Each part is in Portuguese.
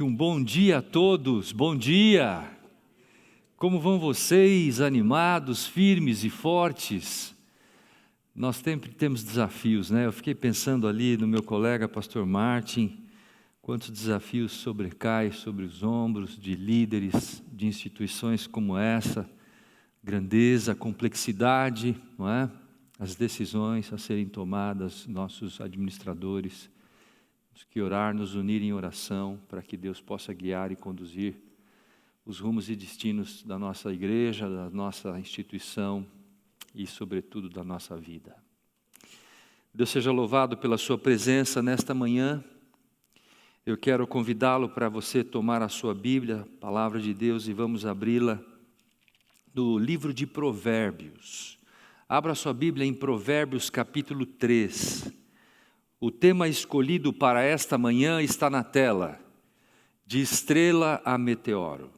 Um bom dia a todos, bom dia! Como vão vocês, animados, firmes e fortes? Nós sempre temos desafios, né? Eu fiquei pensando ali no meu colega pastor Martin, quantos desafios sobrecaem sobre os ombros de líderes de instituições como essa, grandeza, complexidade, não é? As decisões a serem tomadas, nossos administradores, que orar, nos unir em oração, para que Deus possa guiar e conduzir os rumos e destinos da nossa igreja, da nossa instituição e, sobretudo, da nossa vida. Deus seja louvado pela sua presença nesta manhã. Eu quero convidá-lo para você tomar a sua Bíblia, a Palavra de Deus, e vamos abri-la no livro de Provérbios. Abra a sua Bíblia em Provérbios capítulo 3. O tema escolhido para esta manhã está na tela, de estrela a meteoro.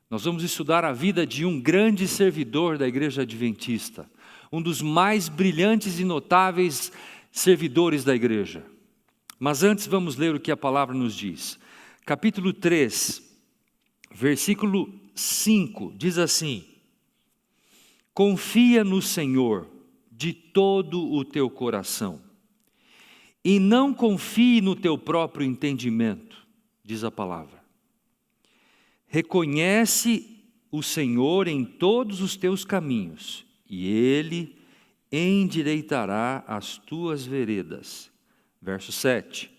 Nós vamos estudar a vida de um grande servidor da Igreja Adventista, um dos mais brilhantes e notáveis servidores da igreja. Mas antes vamos ler o que a palavra nos diz. Capítulo 3, versículo 5, diz assim: Confia no Senhor de todo o teu coração, e não confie no teu próprio entendimento, diz a palavra. Reconhece o Senhor em todos os teus caminhos, e Ele endireitará as tuas veredas. Verso 7.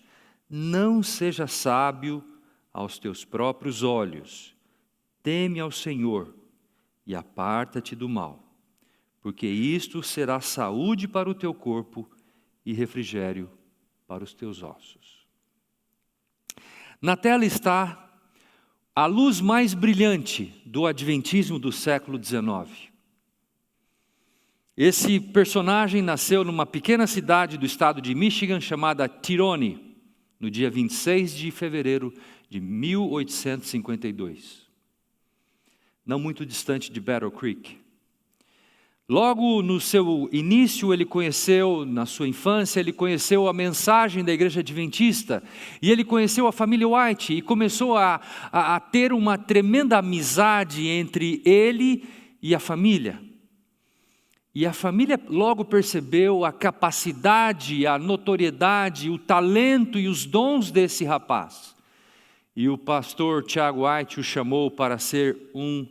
Não seja sábio aos teus próprios olhos, teme ao Senhor e aparta-te do mal, porque isto será saúde para o teu corpo e refrigério para os teus ossos. Na tela está a luz mais brilhante do adventismo do século XIX. Esse personagem nasceu numa pequena cidade do estado de Michigan chamada Tyrone, no dia 26 de fevereiro de 1852. Não muito distante de Battle Creek. Logo no seu início, na sua infância, ele conheceu a mensagem da Igreja Adventista, e ele conheceu a família White, e começou a ter uma tremenda amizade entre ele e a família. E a família logo percebeu a capacidade, a notoriedade, o talento e os dons desse rapaz. E o pastor Tiago White o chamou para ser um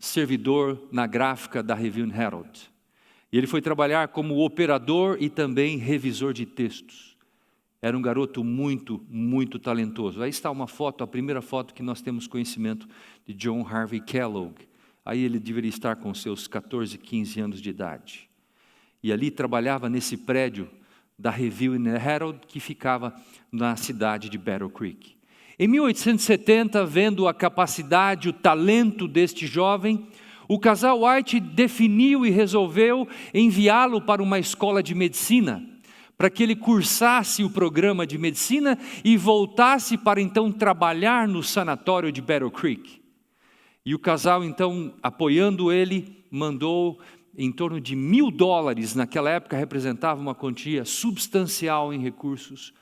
servidor na gráfica da Review and Herald. E ele foi trabalhar como operador e também revisor de textos. Era um garoto muito, muito talentoso. Aí está uma foto, a primeira foto que nós temos conhecimento de John Harvey Kellogg. Aí ele deveria estar com seus 14, 15 anos de idade. E ali trabalhava nesse prédio da Review and Herald, que ficava na cidade de Battle Creek. Em 1870, vendo a capacidade, o talento deste jovem, o casal White definiu e resolveu enviá-lo para uma escola de medicina, para que ele cursasse o programa de medicina e voltasse para então trabalhar no sanatório de Battle Creek. E o casal então, apoiando ele, mandou em torno de $1.000, naquela época representava uma quantia substancial em recursos,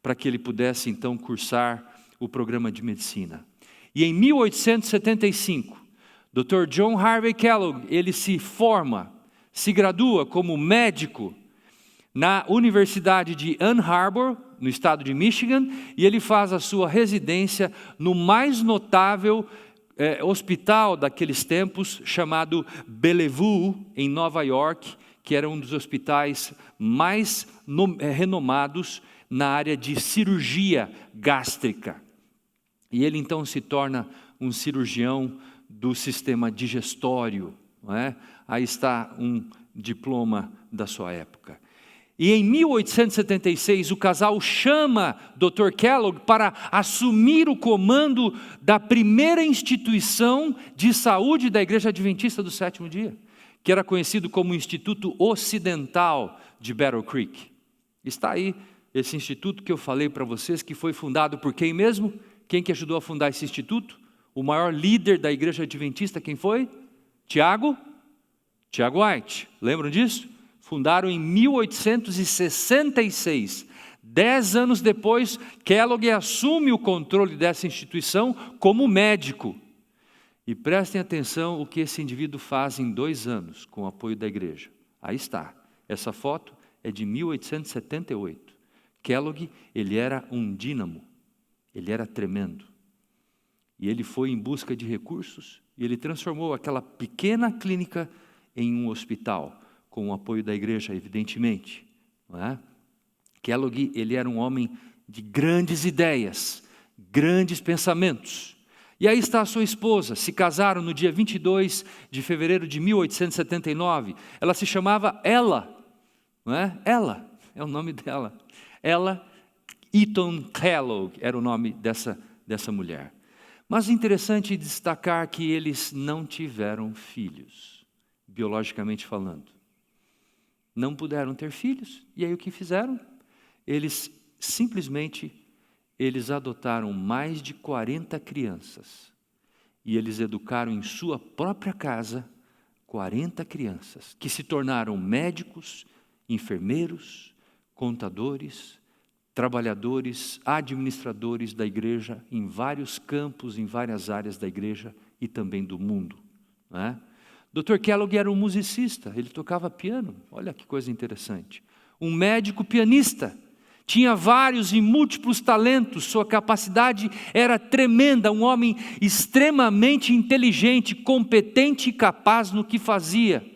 para que ele pudesse então cursar o programa de medicina. E em 1875, Dr. John Harvey Kellogg, ele se gradua como médico na Universidade de Ann Arbor, no estado de Michigan, e ele faz a sua residência no mais notável hospital daqueles tempos, chamado Bellevue, em Nova York, que era um dos hospitais mais renomados na área de cirurgia gástrica. E ele então se torna um cirurgião do sistema digestório, não é? Aí está um diploma da sua época. E em 1876 o casal chama Dr. Kellogg para assumir o comando da primeira instituição de saúde da Igreja Adventista do Sétimo Dia, que era conhecido como Instituto Ocidental de Battle Creek. Está aí esse instituto que eu falei para vocês, que foi fundado por quem mesmo? Quem que ajudou a fundar esse instituto? O maior líder da Igreja Adventista, quem foi? Tiago White. Lembram disso? Fundaram em 1866, 10 anos depois, Kellogg assume o controle dessa instituição como médico. E prestem atenção o que esse indivíduo faz em 2 anos, com o apoio da igreja. Aí está, essa foto é de 1878. Kellogg, ele era um dínamo, ele era tremendo. E ele foi em busca de recursos, e ele transformou aquela pequena clínica em um hospital, com o apoio da igreja, evidentemente. Não é? Kellogg, ele era um homem de grandes ideias, grandes pensamentos. E aí está a sua esposa, se casaram no dia 22 de fevereiro de 1879. Ela se chamava Ella, não é? Ella, é o nome dela. Ella Eaton Kellogg era o nome dessa mulher. Mas é interessante destacar que eles não tiveram filhos, biologicamente falando. Não puderam ter filhos, e aí o que fizeram? Eles adotaram mais de 40 crianças, e eles educaram em sua própria casa 40 crianças, que se tornaram médicos, enfermeiros, contadores, trabalhadores, administradores da igreja, em vários campos, em várias áreas da igreja e também do mundo. Não é? Dr. Kellogg era um musicista, ele tocava piano, olha que coisa interessante. Um médico pianista, tinha vários e múltiplos talentos, sua capacidade era tremenda, um homem extremamente inteligente, competente e capaz no que fazia.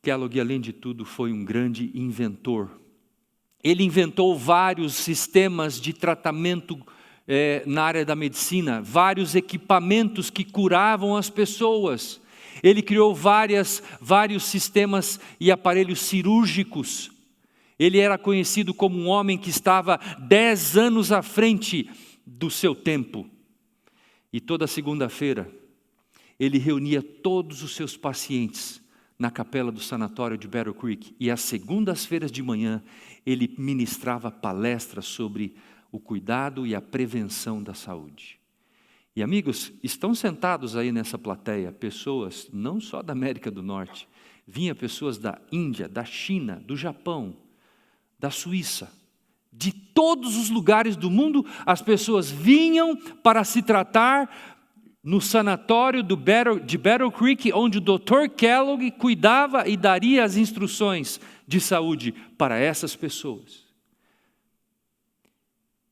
Kellogg, além de tudo, foi um grande inventor. Ele inventou vários sistemas de tratamento na área da medicina, vários equipamentos que curavam as pessoas. Ele criou vários sistemas e aparelhos cirúrgicos. Ele era conhecido como um homem que estava 10 anos à frente do seu tempo. E toda segunda-feira, ele reunia todos os seus pacientes na capela do sanatório de Battle Creek. E às segundas-feiras de manhã, ele ministrava palestras sobre o cuidado e a prevenção da saúde. E amigos, estão sentados aí nessa plateia pessoas não só da América do Norte, vinha pessoas da Índia, da China, do Japão, da Suíça, de todos os lugares do mundo. As pessoas vinham para se tratar no sanatório de Battle Creek, onde o Dr. Kellogg cuidava e daria as instruções de saúde para essas pessoas.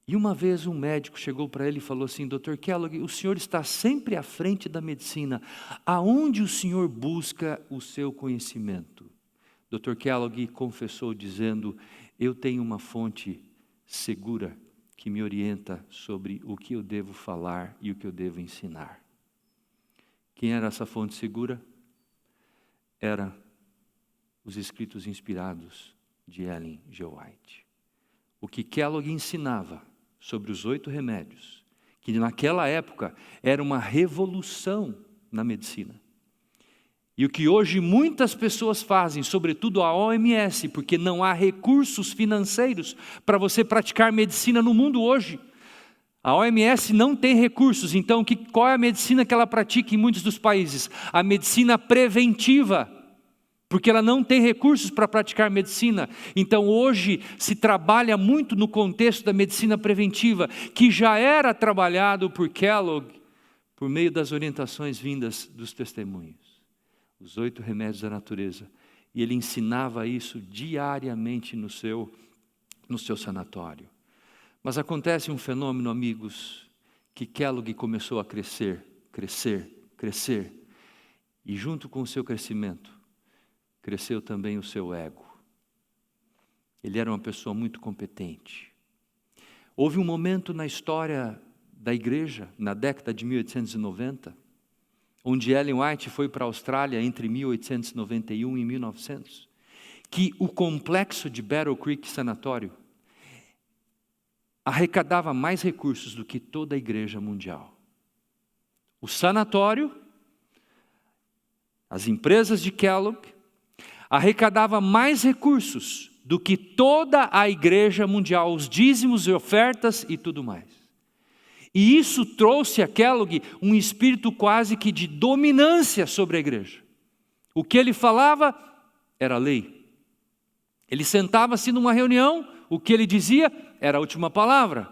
E uma vez um médico chegou para ele e falou assim: Dr. Kellogg, o senhor está sempre à frente da medicina, aonde o senhor busca o seu conhecimento? Dr. Kellogg confessou dizendo: eu tenho uma fonte segura que me orienta sobre o que eu devo falar e o que eu devo ensinar. Quem era essa fonte segura? Era os escritos inspirados de Ellen G. White. O que Kellogg ensinava sobre os 8 remédios, que naquela época era uma revolução na medicina. E o que hoje muitas pessoas fazem, sobretudo a OMS, porque não há recursos financeiros para você praticar medicina no mundo hoje. A OMS não tem recursos, então qual é a medicina que ela pratica em muitos dos países? A medicina preventiva, porque ela não tem recursos para praticar medicina. Então hoje se trabalha muito no contexto da medicina preventiva, que já era trabalhado por Kellogg, por meio das orientações vindas dos testemunhos. Os 8 remédios da natureza. E ele ensinava isso diariamente no seu sanatório. Mas acontece um fenômeno, amigos, que Kellogg começou a crescer. E junto com o seu crescimento, cresceu também o seu ego. Ele era uma pessoa muito competente. Houve um momento na história da igreja, na década de 1890, onde Ellen White foi para a Austrália entre 1891 e 1900, que o complexo de Battle Creek Sanatório arrecadava mais recursos do que toda a igreja mundial. O sanatório, as empresas de Kellogg, arrecadava mais recursos do que toda a igreja mundial, os dízimos e ofertas e tudo mais. E isso trouxe a Kellogg um espírito quase que de dominância sobre a igreja. O que ele falava era lei. Ele sentava-se numa reunião, o que ele dizia era a última palavra.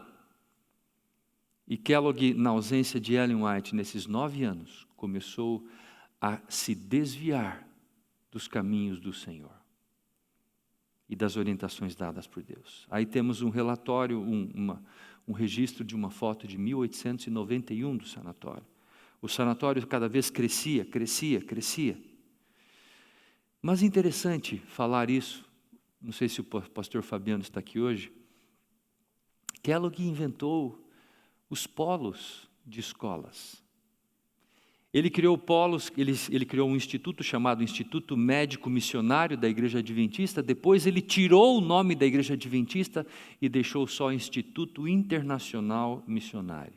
E Kellogg, na ausência de Ellen White, nesses 9 anos, começou a se desviar dos caminhos do Senhor e das orientações dadas por Deus. Aí temos um relatório, um registro de uma foto de 1891 do sanatório. O sanatório cada vez crescia. Mas é interessante falar isso, não sei se o pastor Fabiano está aqui hoje. Kellogg inventou os polos de escolas. Ele criou polos, ele criou um instituto chamado Instituto Médico Missionário da Igreja Adventista. Depois ele tirou o nome da Igreja Adventista e deixou só Instituto Internacional Missionário.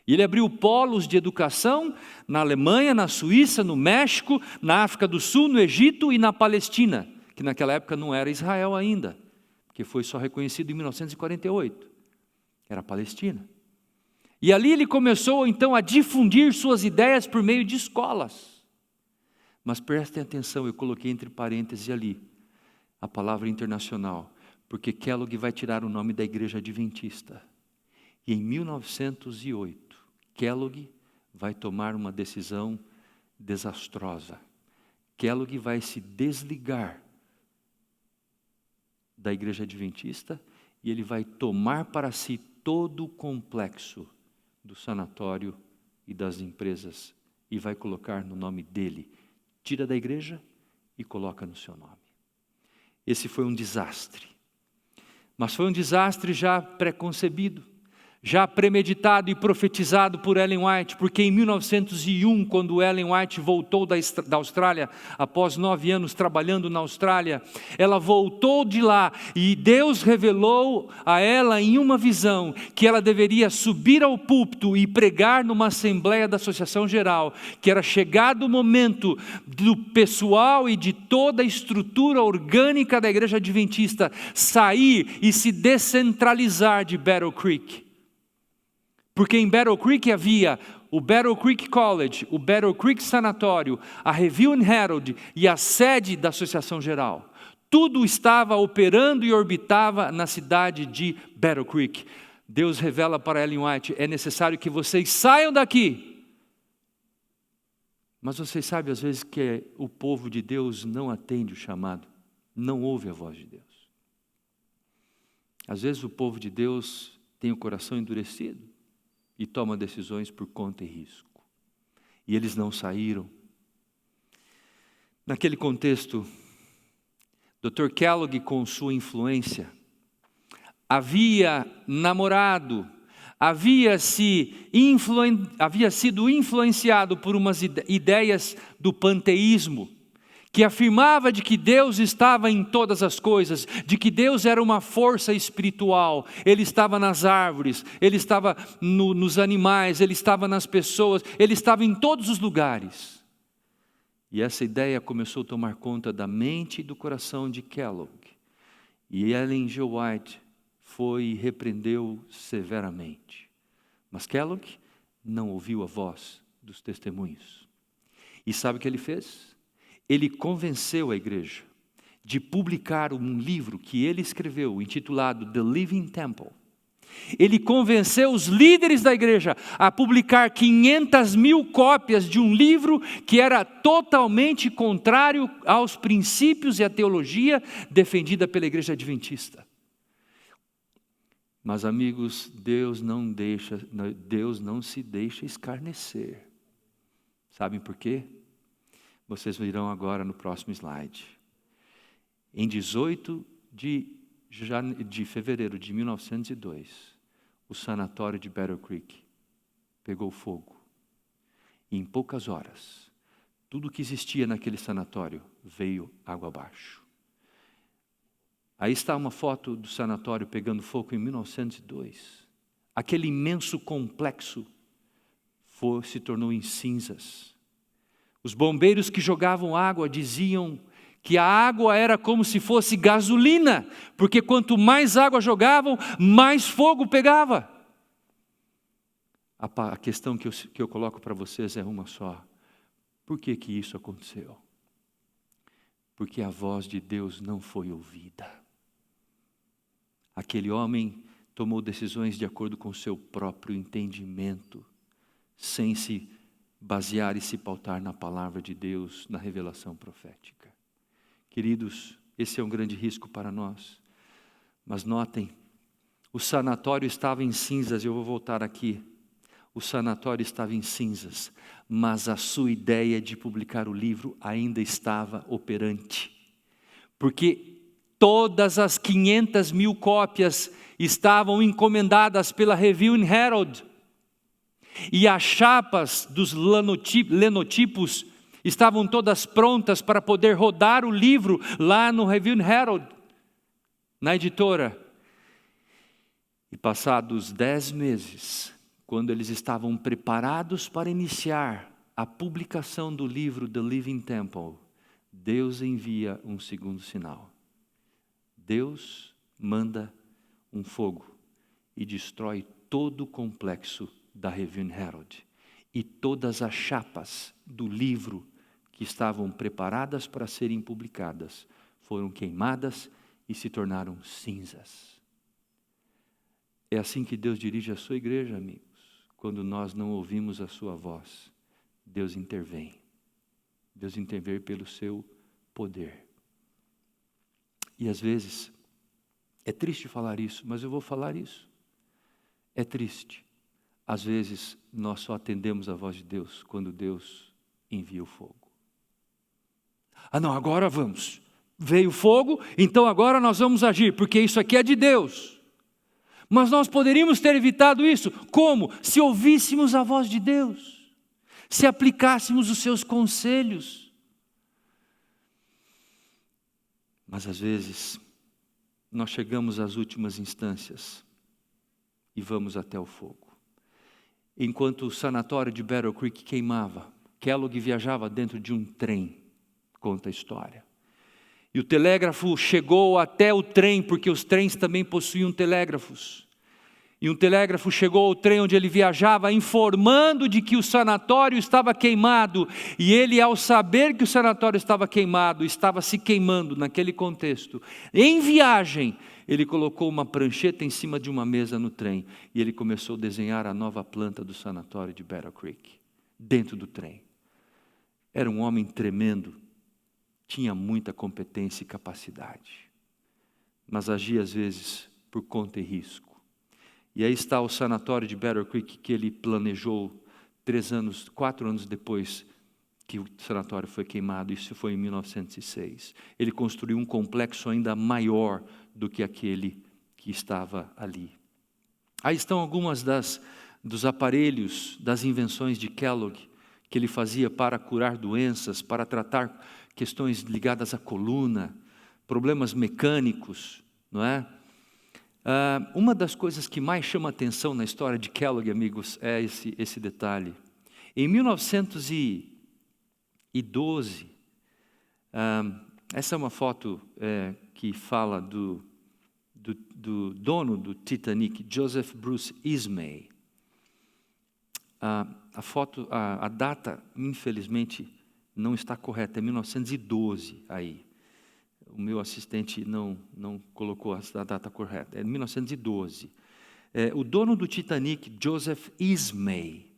E ele abriu polos de educação na Alemanha, na Suíça, no México, na África do Sul, no Egito e na Palestina, que naquela época não era Israel ainda, porque foi só reconhecido em 1948. Era a Palestina. E ali ele começou então a difundir suas ideias por meio de escolas. Mas prestem atenção, eu coloquei entre parênteses ali a palavra internacional, porque Kellogg vai tirar o nome da Igreja Adventista. E em 1908, Kellogg vai tomar uma decisão desastrosa. Kellogg vai se desligar da Igreja Adventista e ele vai tomar para si todo o complexo do sanatório e das empresas e vai colocar no nome dele. Tira da igreja e coloca no seu nome. Esse foi um desastre. Mas foi um desastre já preconcebido, já premeditado e profetizado por Ellen White, porque em 1901, quando Ellen White voltou da Austrália, após 9 anos trabalhando na Austrália, ela voltou de lá e Deus revelou a ela em uma visão que ela deveria subir ao púlpito e pregar numa assembleia da Associação Geral, que era chegado o momento do pessoal e de toda a estrutura orgânica da Igreja Adventista sair e se descentralizar de Battle Creek. Porque em Battle Creek havia o Battle Creek College, o Battle Creek Sanatório, a Review and Herald e a sede da Associação Geral. Tudo estava operando e orbitava na cidade de Battle Creek. Deus revela para Ellen White, é necessário que vocês saiam daqui. Mas vocês sabem às vezes que o povo de Deus não atende o chamado, não ouve a voz de Deus. Às vezes o povo de Deus tem o coração endurecido e toma decisões por conta e risco. E eles não saíram. Naquele contexto, Dr. Kellogg, com sua influência, havia namorado, havia sido influenciado por umas ideias do panteísmo, que afirmava de que Deus estava em todas as coisas, de que Deus era uma força espiritual, Ele estava nas árvores, Ele estava nos animais, Ele estava nas pessoas, Ele estava em todos os lugares. E essa ideia começou a tomar conta da mente e do coração de Kellogg. E Ellen G. White foi e repreendeu severamente. Mas Kellogg não ouviu a voz dos testemunhos. E sabe o que ele fez? Ele convenceu a igreja de publicar um livro que ele escreveu, intitulado The Living Temple. Ele convenceu os líderes da igreja a publicar 500.000 cópias de um livro que era totalmente contrário aos princípios e à teologia defendida pela Igreja Adventista. Mas, amigos, Deus não se deixa escarnecer. Sabem por quê? Vocês verão agora no próximo slide. Em 18 de fevereiro de 1902, o sanatório de Battle Creek pegou fogo. E em poucas horas, tudo que existia naquele sanatório veio água abaixo. Aí está uma foto do sanatório pegando fogo em 1902. Aquele imenso complexo se tornou em cinzas. Os bombeiros que jogavam água diziam que a água era como se fosse gasolina, porque quanto mais água jogavam, mais fogo pegava. A questão que eu coloco para vocês é uma só. Por que isso aconteceu? porque a voz de Deus não foi ouvida. Aquele homem tomou decisões de acordo com o seu próprio entendimento, sem se basear e se pautar na palavra de Deus, na revelação profética. Queridos, esse é um grande risco para nós. Mas notem, o sanatório estava em cinzas, eu vou voltar aqui. O sanatório estava em cinzas, mas a sua ideia de publicar o livro ainda estava operante. Porque todas as 500.000 cópias estavam encomendadas pela Review and Herald. E as chapas dos lenotipos estavam todas prontas para poder rodar o livro lá no Review and Herald, na editora. E passados 10 meses, quando eles estavam preparados para iniciar a publicação do livro The Living Temple, Deus envia um segundo sinal. Deus manda um fogo e destrói todo o complexo da Review and Herald. E todas as chapas do livro que estavam preparadas para serem publicadas foram queimadas e se tornaram cinzas. É assim que Deus dirige a sua igreja, amigos. Quando nós não ouvimos a sua voz, Deus intervém. Deus intervém pelo seu poder. E às vezes, é triste falar isso, mas eu vou falar isso. É triste. Às vezes, nós só atendemos a voz de Deus quando Deus envia o fogo. Ah não, agora vamos. Veio o fogo, então agora nós vamos agir, porque isso aqui é de Deus. Mas nós poderíamos ter evitado isso. Como? Se ouvíssemos a voz de Deus. Se aplicássemos os seus conselhos. Mas às vezes, nós chegamos às últimas instâncias e vamos até o fogo. Enquanto o sanatório de Battle Creek queimava, Kellogg viajava dentro de um trem, conta a história. E o telégrafo chegou até o trem, porque os trens também possuíam telégrafos. E um telégrafo chegou ao trem onde ele viajava, informando de que o sanatório estava queimado. E ele, ao saber que o sanatório estava queimado, estava se queimando naquele contexto, em viagem, ele colocou uma prancheta em cima de uma mesa no trem. E ele começou a desenhar a nova planta do sanatório de Battle Creek, dentro do trem. Era um homem tremendo. Tinha muita competência e capacidade, mas agia às vezes por conta e risco. E aí está o sanatório de Battle Creek que ele planejou 4 anos depois que o sanatório foi queimado. Isso foi em 1906. Ele construiu um complexo ainda maior do que aquele que estava ali. Aí estão algumas dos aparelhos, das invenções de Kellogg, que ele fazia para curar doenças, para tratar questões ligadas à coluna, problemas mecânicos, não é? Uma das coisas que mais chama atenção na história de Kellogg, amigos, é esse detalhe. Em 1912, essa é uma foto que fala do dono do Titanic, Joseph Bruce Ismay. A data, infelizmente, não está correta, é 1912 aí. O meu assistente não colocou a data correta, é 1912. O dono do Titanic, Joseph Ismay,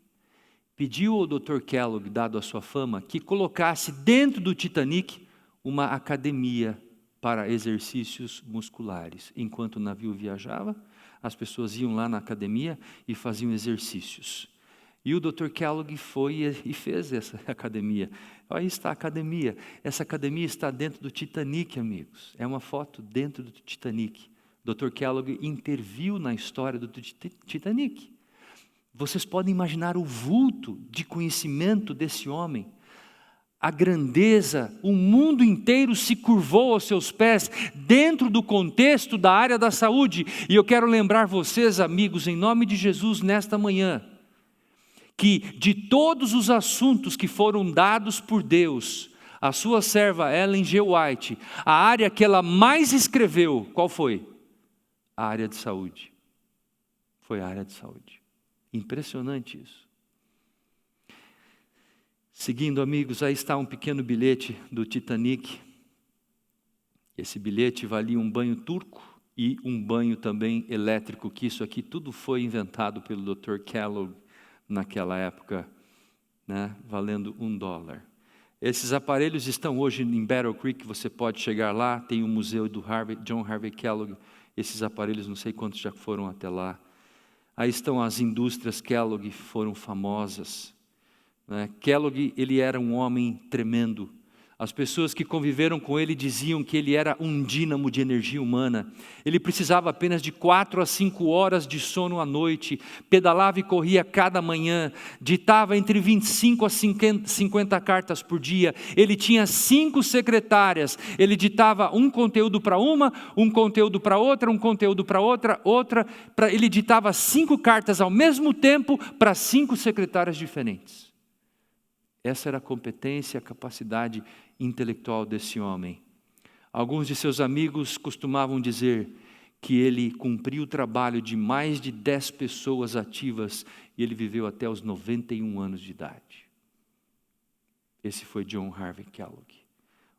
pediu ao Dr. Kellogg, dado a sua fama, que colocasse dentro do Titanic uma academia para exercícios musculares. Enquanto o navio viajava, as pessoas iam lá na academia e faziam exercícios. E o Dr. Kellogg foi e fez essa academia. Aí está a academia. Essa academia está dentro do Titanic, amigos. É uma foto dentro do Titanic. Dr. Kellogg interviu na história do Titanic. Vocês podem imaginar o vulto de conhecimento desse homem. A grandeza, o mundo inteiro se curvou aos seus pés, dentro do contexto da área da saúde. E eu quero lembrar vocês, amigos, em nome de Jesus, nesta manhã, que de todos os assuntos que foram dados por Deus, a sua serva Ellen G. White, a área que ela mais escreveu, qual foi? A área de saúde. Foi a área de saúde. Impressionante isso. Seguindo, amigos, aí está um pequeno bilhete do Titanic. Esse bilhete valia um banho turco e um banho também elétrico, que isso aqui tudo foi inventado pelo Dr. Kellogg naquela época, né, valendo $1. Esses aparelhos estão hoje em Battle Creek, você pode chegar lá, tem o museu do John Harvey Kellogg, esses aparelhos não sei quantos já foram até lá. Aí estão as indústrias Kellogg, foram famosas, né? Kellogg, ele era um homem tremendo. As pessoas que conviveram com ele diziam que ele era um dínamo de energia humana. Ele precisava apenas de 4 a 5 horas de sono à noite, pedalava e corria cada manhã, ditava entre 25 a 50 cartas por dia. Ele tinha 5 secretárias, ele ditava um conteúdo para uma, um conteúdo para outra, um conteúdo para outra, ele ditava 5 cartas ao mesmo tempo para 5 secretárias diferentes. Essa era a competência, a capacidade intelectual desse homem. Alguns de seus amigos costumavam dizer que ele cumpriu o trabalho de mais de 10 pessoas ativas e ele viveu até os 91 anos de idade. Esse foi John Harvey Kellogg,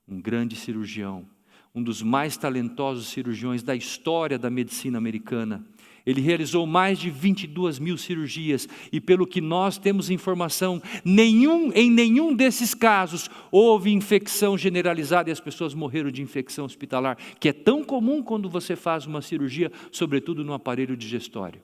um grande cirurgião, um dos mais talentosos cirurgiões da história da medicina americana. Ele realizou mais de 22 mil cirurgias e, pelo que nós temos informação, em nenhum desses casos houve infecção generalizada e as pessoas morreram de infecção hospitalar, que é tão comum quando você faz uma cirurgia, sobretudo no aparelho digestório.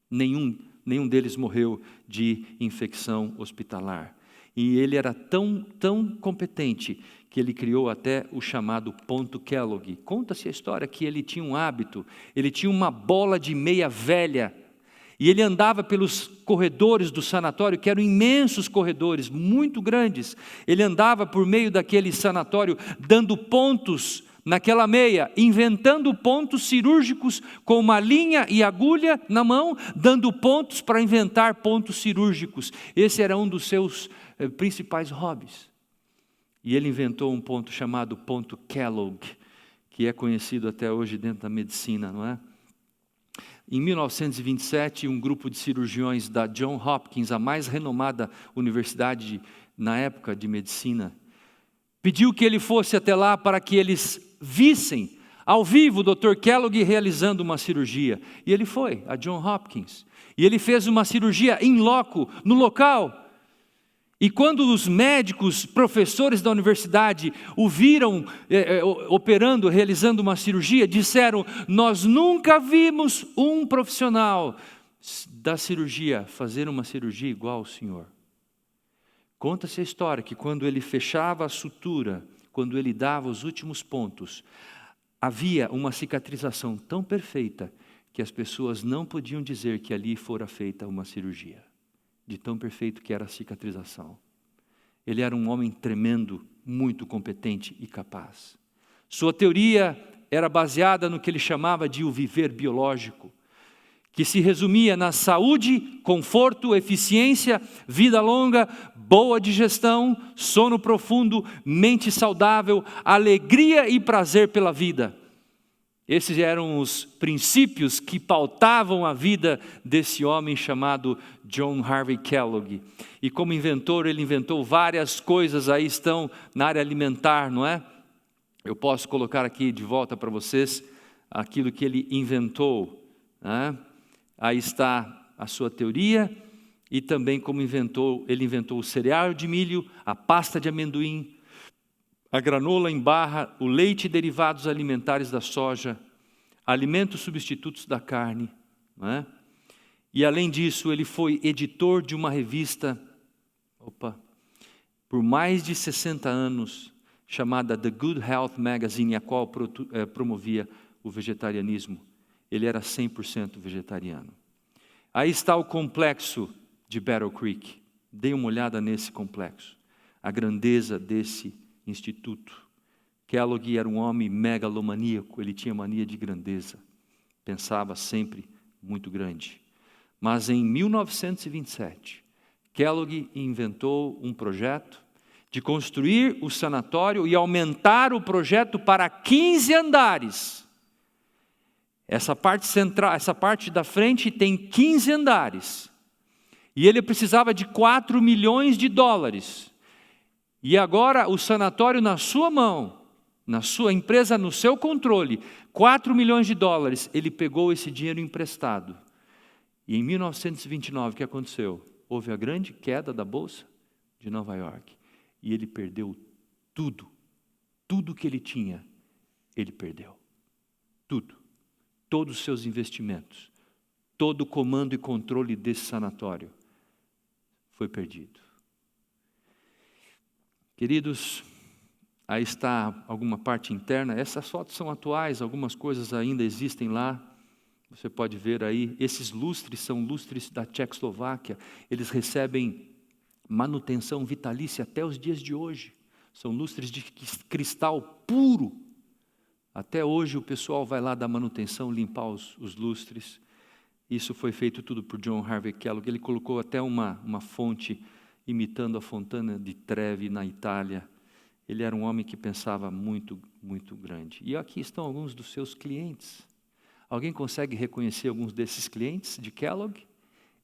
Nenhum deles morreu de infecção hospitalar. E ele era tão competente que ele criou até o chamado ponto Kellogg. Conta-se a história que ele tinha um hábito, ele tinha uma bola de meia velha, e ele andava pelos corredores do sanatório, que eram imensos corredores, muito grandes. Ele andava por meio daquele sanatório, dando pontos naquela meia, inventando pontos cirúrgicos com uma linha e agulha na mão, dando pontos para inventar pontos cirúrgicos. Esse era um dos seus principais hobbies. E ele inventou um ponto chamado ponto Kellogg, que é conhecido até hoje dentro da medicina, não é? Em 1927, um grupo de cirurgiões da Johns Hopkins, a mais renomada universidade na época de medicina, pediu que ele fosse até lá para que eles vissem ao vivo o Dr. Kellogg realizando uma cirurgia. E ele foi a Johns Hopkins. E ele fez uma cirurgia in loco, no local. E quando os médicos, professores da universidade o viram operando, realizando uma cirurgia, disseram: nós nunca vimos um profissional da cirurgia fazer uma cirurgia igual ao senhor. Conta-se a história que quando ele fechava a sutura, quando ele dava os últimos pontos, havia uma cicatrização tão perfeita que as pessoas não podiam dizer que ali fora feita uma cirurgia, de tão perfeito que era a cicatrização. Ele era um homem tremendo, muito competente e capaz. Sua teoria era baseada no que ele chamava de o viver biológico, que se resumia na saúde, conforto, eficiência, vida longa, boa digestão, sono profundo, mente saudável, alegria e prazer pela vida. Esses eram os princípios que pautavam a vida desse homem chamado John Harvey Kellogg. E como inventor, ele inventou várias coisas, aí estão na área alimentar, não é? Eu posso colocar aqui de volta para vocês aquilo que ele inventou, né? Aí está a sua teoria e também como ele inventou o cereal de milho, a pasta de amendoim, a granola em barra, o leite e derivados alimentares da soja, alimentos substitutos da carne, não é? E além disso, ele foi editor de uma revista, por mais de 60 anos, chamada The Good Health Magazine, a qual promovia o vegetarianismo. Ele era 100% vegetariano. Aí está o complexo de Battle Creek. Dê uma olhada nesse complexo. A grandeza desse instituto. Kellogg era um homem megalomaníaco, ele tinha mania de grandeza. Pensava sempre muito grande. Mas em 1927, Kellogg inventou um projeto de construir o sanatório e aumentar o projeto para 15 andares. Essa parte central, essa parte da frente tem 15 andares. E ele precisava de $4 milhões. E agora o sanatório na sua mão, na sua empresa, no seu controle, $4 milhões, ele pegou esse dinheiro emprestado. E em 1929, o que aconteceu? Houve a grande queda da Bolsa de Nova York. E ele perdeu tudo. Tudo que ele tinha, ele perdeu. Tudo. Todos os seus investimentos. Todo o comando e controle desse sanatório foi perdido. Queridos, aí está alguma parte interna. Essas fotos são atuais, algumas coisas ainda existem lá. Você pode ver aí, esses lustres são lustres da Tchecoslováquia. Eles recebem manutenção vitalícia até os dias de hoje. São lustres de cristal puro. Até hoje o pessoal vai lá dar manutenção, limpar os lustres. Isso foi feito tudo por John Harvey Kellogg. Ele colocou até uma fonte imitando a Fontana di Trevi na Itália. Ele era um homem que pensava muito, muito grande. E aqui estão alguns dos seus clientes. Alguém consegue reconhecer alguns desses clientes de Kellogg?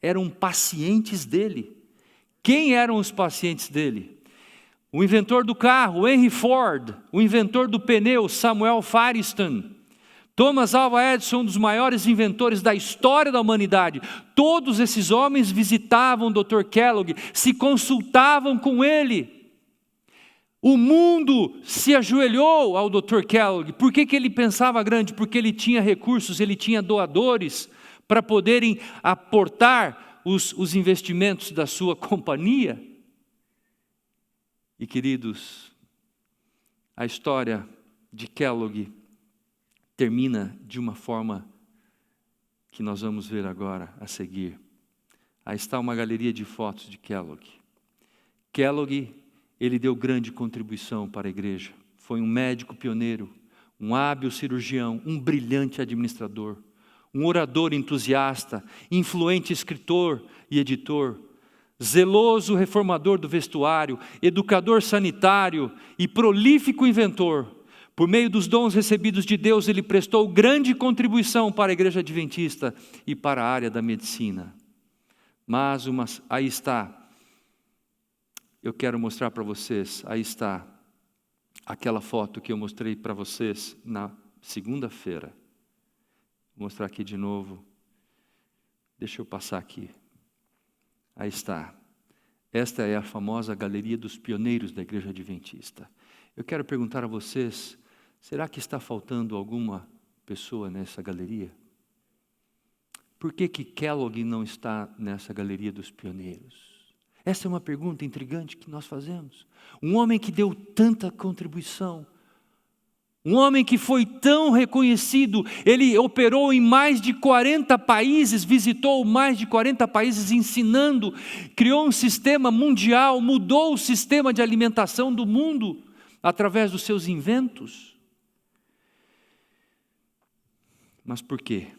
Eram pacientes dele. Quem eram os pacientes dele? O inventor do carro, Henry Ford. O inventor do pneu, Samuel Firestone. Thomas Alva Edison, um dos maiores inventores da história da humanidade. Todos esses homens visitavam o Dr. Kellogg, se consultavam com ele. O mundo se ajoelhou ao Dr. Kellogg. Por que ele pensava grande? Porque ele tinha recursos, ele tinha doadores para poderem aportar os investimentos da sua companhia. E queridos, a história de Kellogg termina de uma forma que nós vamos ver agora a seguir. Aí está uma galeria de fotos de Kellogg. Kellogg, ele deu grande contribuição para a igreja. Foi um médico pioneiro, um hábil cirurgião, um brilhante administrador, um orador entusiasta, influente escritor e editor, zeloso reformador do vestuário, educador sanitário e prolífico inventor. Por meio dos dons recebidos de Deus, ele prestou grande contribuição para a igreja adventista e para a área da medicina. Mas aí está, eu quero mostrar para vocês, aí está aquela foto que eu mostrei para vocês na segunda-feira. Vou mostrar aqui de novo. Deixa eu passar aqui. Aí está. Esta é a famosa galeria dos pioneiros da igreja adventista. Eu quero perguntar a vocês, será que está faltando alguma pessoa nessa galeria? Por que Kellogg não está nessa galeria dos pioneiros? Essa é uma pergunta intrigante que nós fazemos. Um homem que deu tanta contribuição, um homem que foi tão reconhecido, ele operou em mais de 40 países, visitou mais de 40 países ensinando, criou um sistema mundial, mudou o sistema de alimentação do mundo através dos seus inventos. Mas por quê?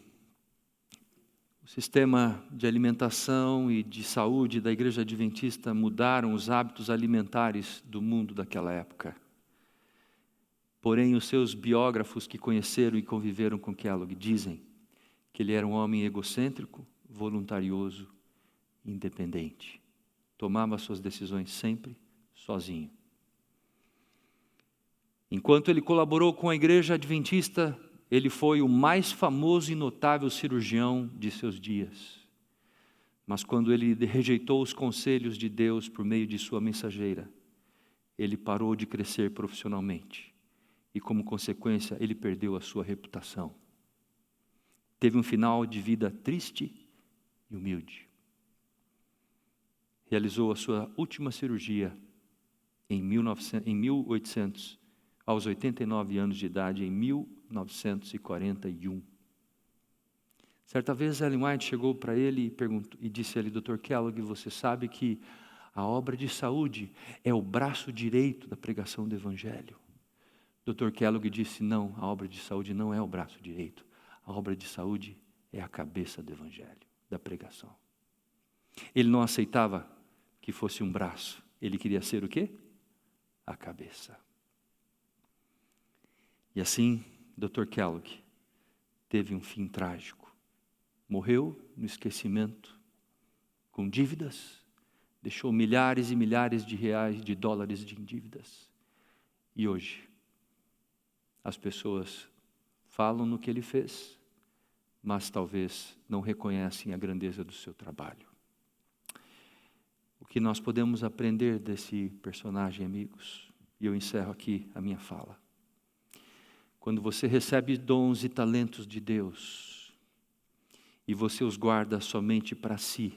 O sistema de alimentação e de saúde da igreja adventista mudaram os hábitos alimentares do mundo daquela época. Porém, os seus biógrafos que conheceram e conviveram com Kellogg dizem que ele era um homem egocêntrico, voluntarioso, independente. Tomava suas decisões sempre sozinho. Enquanto ele colaborou com a igreja adventista, ele foi o mais famoso e notável cirurgião de seus dias. Mas quando ele rejeitou os conselhos de Deus por meio de sua mensageira, ele parou de crescer profissionalmente. E como consequência, ele perdeu a sua reputação. Teve um final de vida triste e humilde. Realizou a sua última cirurgia em 1800, aos 89 anos de idade, em 1941. Certa vez Ellen White chegou para ele e disse a ele: Dr. Kellogg, você sabe que a obra de saúde é o braço direito da pregação do Evangelho. Dr. Kellogg disse: não, a obra de saúde não é o braço direito. A obra de saúde é a cabeça do Evangelho, da pregação. Ele não aceitava que fosse um braço. Ele queria ser o quê? A cabeça. E assim, Dr. Kellogg teve um fim trágico. Morreu no esquecimento, com dívidas, deixou milhares e milhares de reais, de dólares em dívidas. E hoje, As pessoas falam no que ele fez, mas talvez não reconhecem a grandeza do seu trabalho. O que nós podemos aprender desse personagem, amigos? E eu encerro aqui a minha fala. Quando você recebe dons e talentos de Deus, e você os guarda somente para si,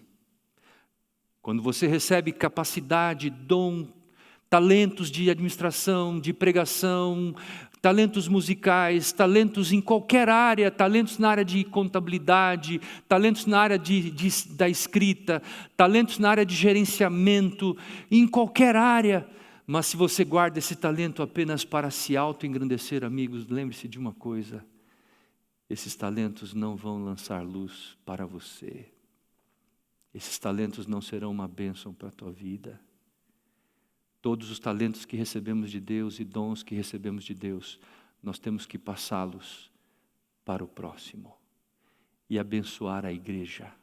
quando você recebe capacidade, dom, talentos de administração, de pregação, talentos musicais, talentos em qualquer área, talentos na área de contabilidade, talentos na área da escrita, talentos na área de gerenciamento, em qualquer área. Mas se você guarda esse talento apenas para se auto-engrandecer, amigos, lembre-se de uma coisa: esses talentos não vão lançar luz para você. Esses talentos não serão uma bênção para a tua vida. Todos os talentos que recebemos de Deus e dons que recebemos de Deus, nós temos que passá-los para o próximo e abençoar a igreja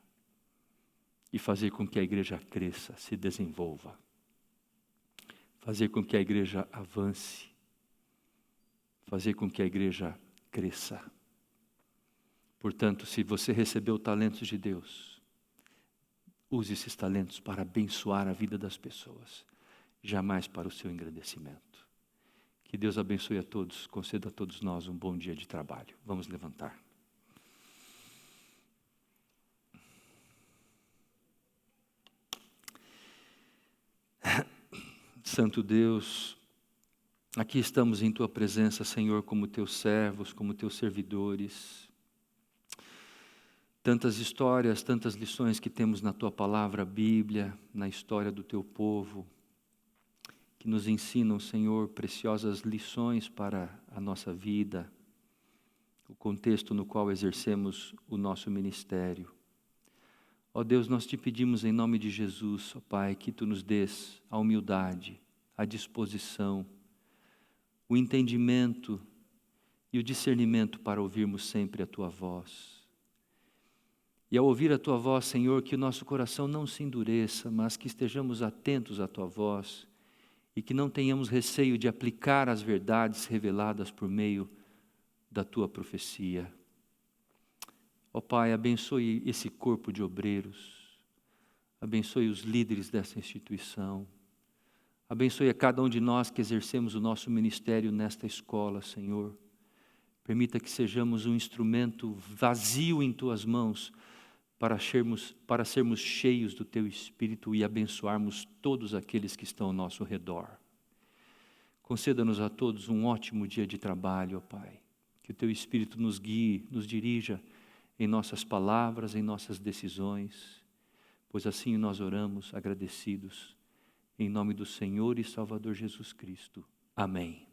e fazer com que a igreja cresça, se desenvolva, fazer com que a igreja avance, fazer com que a igreja cresça. Portanto, se você recebeu talentos de Deus, use esses talentos para abençoar a vida das pessoas, jamais para o seu engrandecimento. Que Deus abençoe a todos, conceda a todos nós um bom dia de trabalho. Vamos levantar. Santo Deus, aqui estamos em Tua presença, Senhor, como Teus servos, como Teus servidores. Tantas histórias, tantas lições que temos na Tua palavra, a Bíblia, na história do Teu povo, que nos ensinam, Senhor, preciosas lições para a nossa vida, o contexto no qual exercemos o nosso ministério. Ó Deus, nós Te pedimos em nome de Jesus, ó Pai, que Tu nos dês a humildade, a disposição, o entendimento e o discernimento para ouvirmos sempre a Tua voz. E ao ouvir a Tua voz, Senhor, que o nosso coração não se endureça, mas que estejamos atentos à Tua voz e que não tenhamos receio de aplicar as verdades reveladas por meio da Tua profecia. Ó Pai, abençoe esse corpo de obreiros, abençoe os líderes dessa instituição, abençoe a cada um de nós que exercemos o nosso ministério nesta escola, Senhor. Permita que sejamos um instrumento vazio em Tuas mãos, para sermos cheios do Teu Espírito e abençoarmos todos aqueles que estão ao nosso redor. Conceda-nos a todos um ótimo dia de trabalho, ó Pai. Que o Teu Espírito nos guie, nos dirija em nossas palavras, em nossas decisões, pois assim nós oramos agradecidos, em nome do Senhor e Salvador Jesus Cristo. Amém.